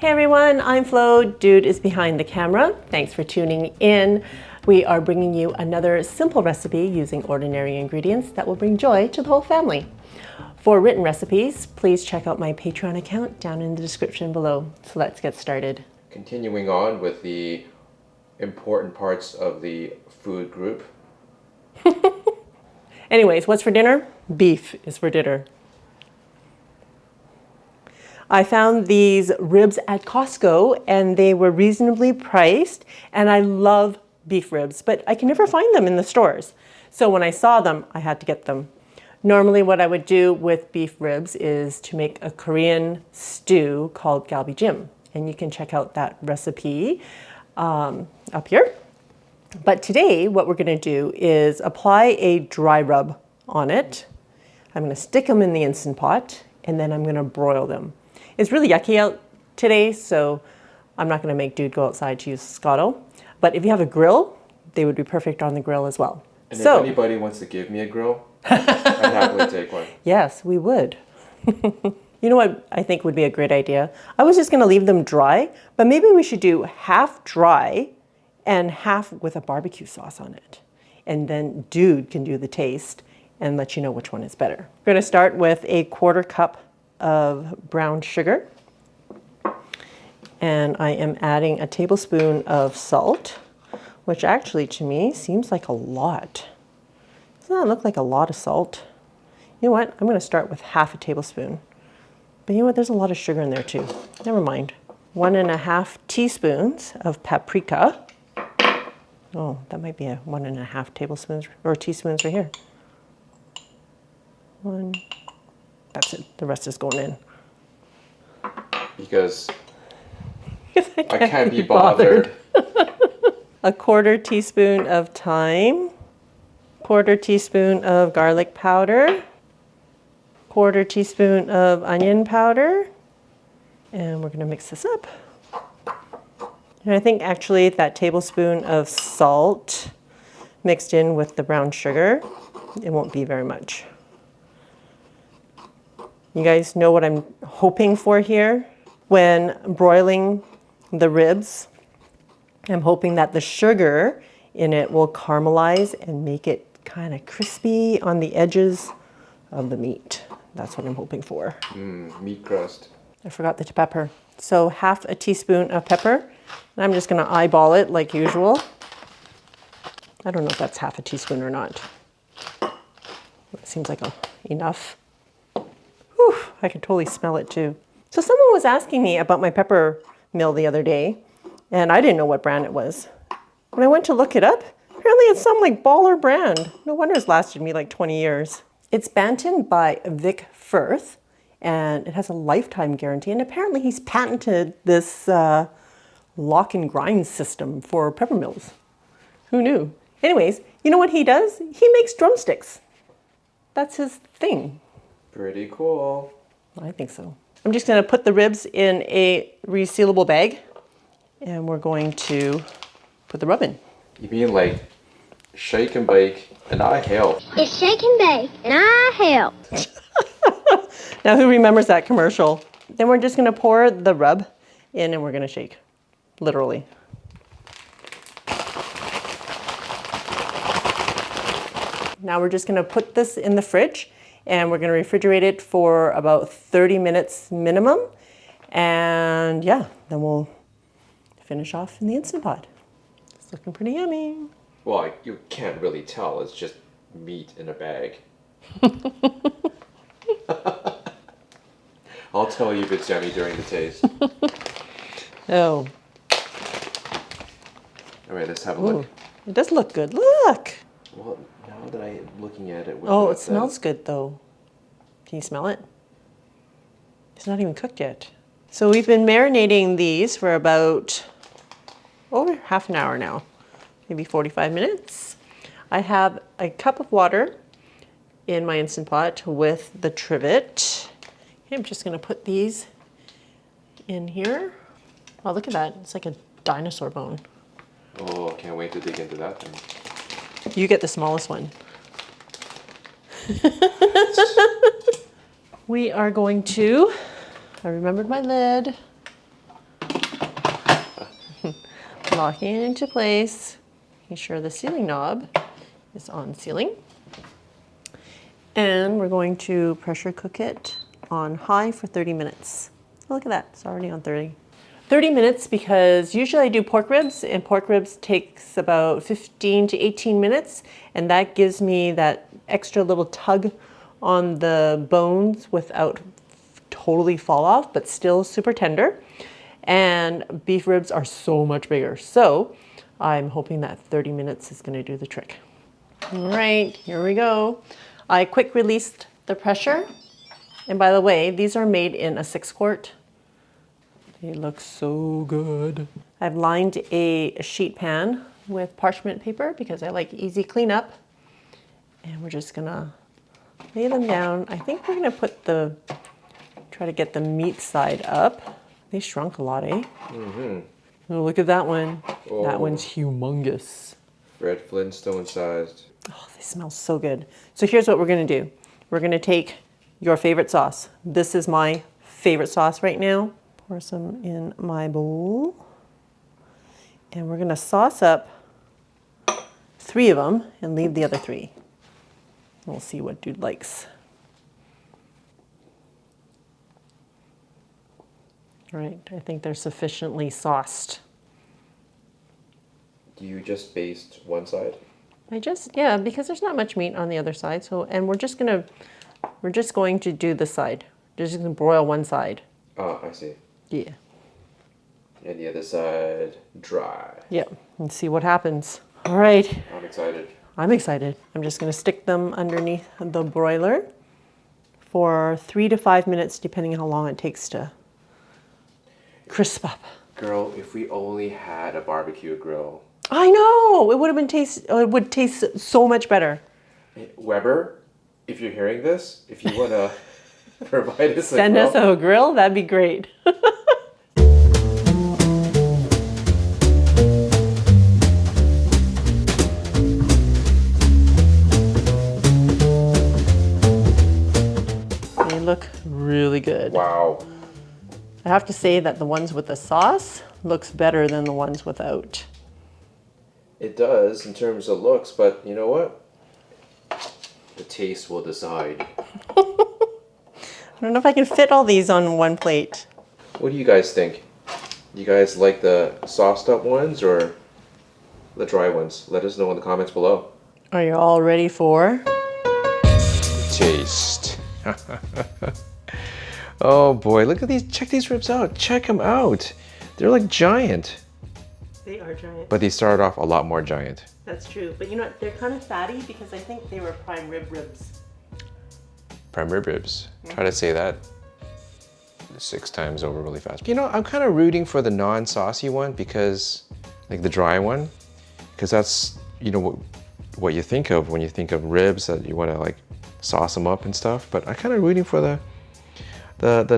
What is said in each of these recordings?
Hey everyone, I'm Flo. Dude is behind the camera. Thanks for tuning in. We are bringing you another simple recipe using ordinary ingredients that will bring joy to the whole family. For written recipes, please check out my Patreon account down in the description below. So let's get started. Continuing on with the important parts of the food group. Anyways, what's for dinner? Beef is for dinner. I found these ribs at Costco and they were reasonably priced, and I love beef ribs, but I can never find them in the stores. So when I saw them, I had to get them. Normally what I would do with beef ribs is to make a Korean stew called galbijim, and you can check out that recipe up here. But today what we're going to do is apply a dry rub on it. I'm going to stick them in the Instant Pot and then I'm going to broil them. It's really yucky out today, so I'm not going to make Dude go outside to use Scotto. But if you have a grill, they would be perfect on the grill as well. And if anybody wants to give me a grill, I'd happily take one. Yes, we would. You know what I think would be a great idea? I was just going to leave them dry, but maybe we should do half dry and half with a barbecue sauce on it. And then Dude can do the taste and let you know which one is better. We're going to start with a 1/4 cup of brown sugar. And I am adding a tablespoon of salt, which actually to me seems like a lot. Doesn't that look like a lot of salt? You know what? I'm going to start with half a tablespoon. But you know what? There's a lot of sugar in there too. Never mind. 1½ teaspoons of paprika. Oh, that might be a 1½ tablespoons or teaspoons right here. One. That's it. The rest is going in. Because I can't be bothered. A 1/4 teaspoon of thyme. 1/4 teaspoon of garlic powder. 1/4 teaspoon of onion powder. And we're going to mix this up. And I think actually that tablespoon of salt mixed in with the brown sugar, it won't be very much. You guys know what I'm hoping for here? When broiling the ribs, I'm hoping that the sugar in it will caramelize and make it kind of crispy on the edges of the meat. That's what I'm hoping for. Meat crust. I forgot the pepper. So half a teaspoon of pepper. And I'm just going to eyeball it like usual. I don't know if that's half a teaspoon or not. It seems like enough. Whew, I can totally smell it too. So someone was asking me about my pepper mill the other day, and I didn't know what brand it was. When I went to look it up, apparently it's some like baller brand. No wonder it's lasted me like 20 years. It's Banton by Vic Firth, and it has a lifetime guarantee, and apparently he's patented this lock and grind system for pepper mills. Who knew? Anyways, you know what he does? He makes drumsticks. That's his thing. Pretty cool. I think so. I'm just going to put the ribs in a resealable bag, and we're going to put the rub in. You mean like shake and bake and I help? It's shake and bake and I help. Now who remembers that commercial? Then we're just going to pour the rub in and we're going to shake. Literally. Now we're just going to put this in the fridge and we're going to refrigerate it for about 30 minutes minimum. And yeah, then we'll finish off in the Instant Pot. It's looking pretty yummy. Well, you can't really tell. It's just meat in a bag. I'll tell you if it's yummy during the taste. Oh. All right, let's have a look. It does look good. Look. Well, now that I'm looking at it. Oh, it smells good though. Can you smell it? It's not even cooked yet. So we've been marinating these for about over half an hour now, maybe 45 minutes. I have a cup of water in my Instant Pot with the trivet. Okay, I'm just going to put these in here. Oh, look at that. It's like a dinosaur bone. Oh, can't wait to dig into that thing. You get the smallest one. We are going to, I remembered my lid. locking it into place. Making sure the sealing knob is on sealing. And we're going to pressure cook it on high for 30 minutes. Oh, look at that, it's already on 30. 30 minutes because usually I do pork ribs, and pork ribs takes about 15 to 18 minutes, and that gives me that extra little tug on the bones without totally fall off, but still super tender. And beef ribs are so much bigger. So I'm hoping that 30 minutes is gonna do the trick. All right, here we go. I quick released the pressure. And by the way, these are made in a 6-quart. They look so good. I've lined a sheet pan with parchment paper because I like easy cleanup. And we're just gonna lay them down. I think we're gonna try to get the meat side up. They shrunk a lot, eh? Mm-hmm. Oh, look at that one. Oh. That one's humongous. Fred Flintstone sized. Oh, they smell so good. So here's what we're gonna do. We're gonna take your favorite sauce. This is my favorite sauce right now. Pour some in my bowl. And we're gonna sauce up 3 of them and leave the other 3. We'll see what dude likes. All right, I think they're sufficiently sauced. Do you just baste one side? Yeah, because there's not much meat on the other side. So, and we're just going to do this side. We're just gonna broil one side. Oh, I see. Yeah. And the other side, dry. Yep, and see what happens. All right. I'm excited. I'm excited. I'm just gonna stick them underneath the broiler for 3 to 5 minutes, depending on how long it takes to crisp up. Girl, if we only had a barbecue grill. I know, it would taste so much better. Weber, if you're hearing this, if you wanna provide us Send us a grill, that'd be great. They look really good. Wow. I have to say that the ones with the sauce looks better than the ones without. It does in terms of looks, but you know what? The taste will decide. I don't know if I can fit all these on one plate. What do you guys think? You guys like the sauced up ones or the dry ones? Let us know in the comments below. Are you all ready for taste? Oh boy, look at these. Check these ribs out. Check them out. They're like giant. They are giant. But they started off a lot more giant. That's true. But you know what? They're kind of fatty because I think they were prime rib ribs. Prime rib ribs. Try to say that 6 times over really fast. You know, I'm kind of rooting for the non-saucy one because, like the dry one, because that's, you know, what you think of when you think of ribs, that you want to like sauce them up and stuff. But I'm kind of rooting for the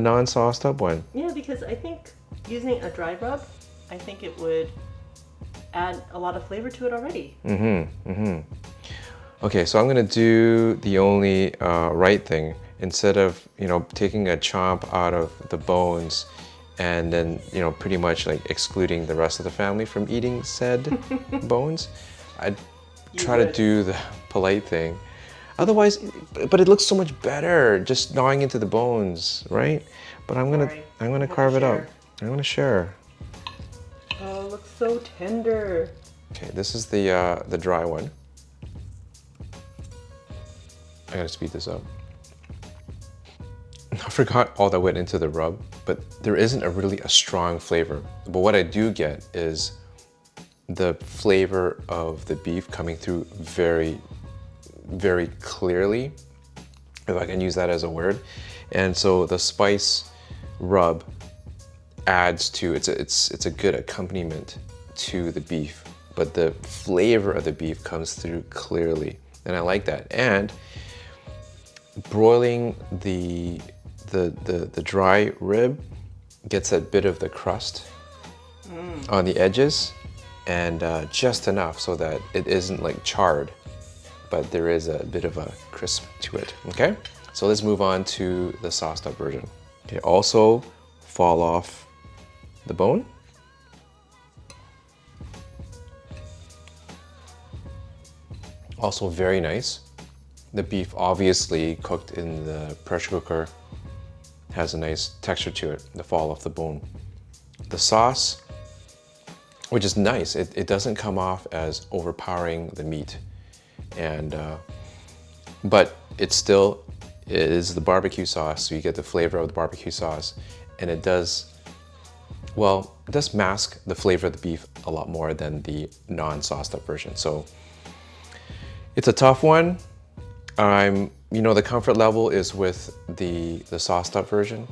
non-sauced up one. Yeah, because I think using a dry rub, I think it would add a lot of flavor to it already. Okay, so I'm gonna do the only right thing. Instead of, you know, taking a chomp out of the bones and then, you know, pretty much like excluding the rest of the family from eating said bones, I'd try to do the polite thing. Otherwise, but it looks so much better just gnawing into the bones, right? But I'm gonna carve it up. I'm gonna share. Oh, it looks so tender. Okay, this is the dry one. I gotta speed this up. I forgot all that went into the rub, but there isn't really a strong flavor. But what I do get is the flavor of the beef coming through very, very clearly, if I can use that as a word. And so the spice rub adds to, it's a good accompaniment to the beef, but the flavor of the beef comes through clearly, and I like that. And broiling the dry rib gets a bit of the crust on the edges, and just enough so that it isn't like charred, but there is a bit of a crisp to it. Okay, so let's move on to the sauced up version. Okay, also fall off the bone. Also very nice. The beef obviously cooked in the pressure cooker has a nice texture to it, the fall off the bone. The sauce, which is nice, it doesn't come off as overpowering the meat. And but it still is the barbecue sauce, so you get the flavor of the barbecue sauce, and it does, well, it does mask the flavor of the beef a lot more than the non-sauced up version. So it's a tough one. The comfort level is with the sauced up version,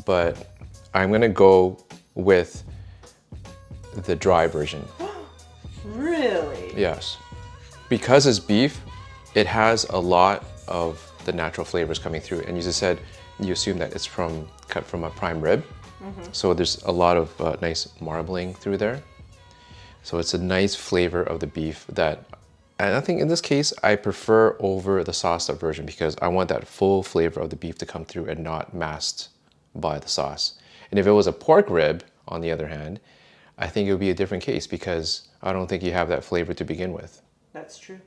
but I'm gonna go with the dry version. Really? Yes. Because it's beef, it has a lot of the natural flavors coming through. And you just said you assume that it's cut from a prime rib. So there's a lot of nice marbling through there. So it's a nice flavor of the beef that, and I think in this case, I prefer over the sauced up version because I want that full flavor of the beef to come through and not masked by the sauce. And if it was a pork rib, on the other hand, I think it would be a different case because I don't think you have that flavor to begin with. That's true.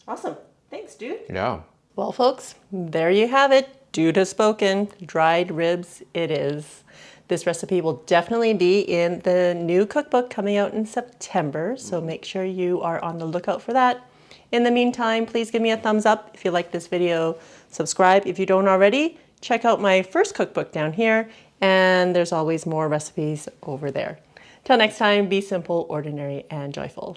Awesome. Thanks, dude. Yeah. Well, folks, there you have it. Dude has spoken. Dried ribs it is. This recipe will definitely be in the new cookbook coming out in September, so make sure you are on the lookout for that. In the meantime, please give me a thumbs up if you like this video. Subscribe if you don't already. Check out my first cookbook down here, and there's always more recipes over there. Till next time, be simple, ordinary, and joyful.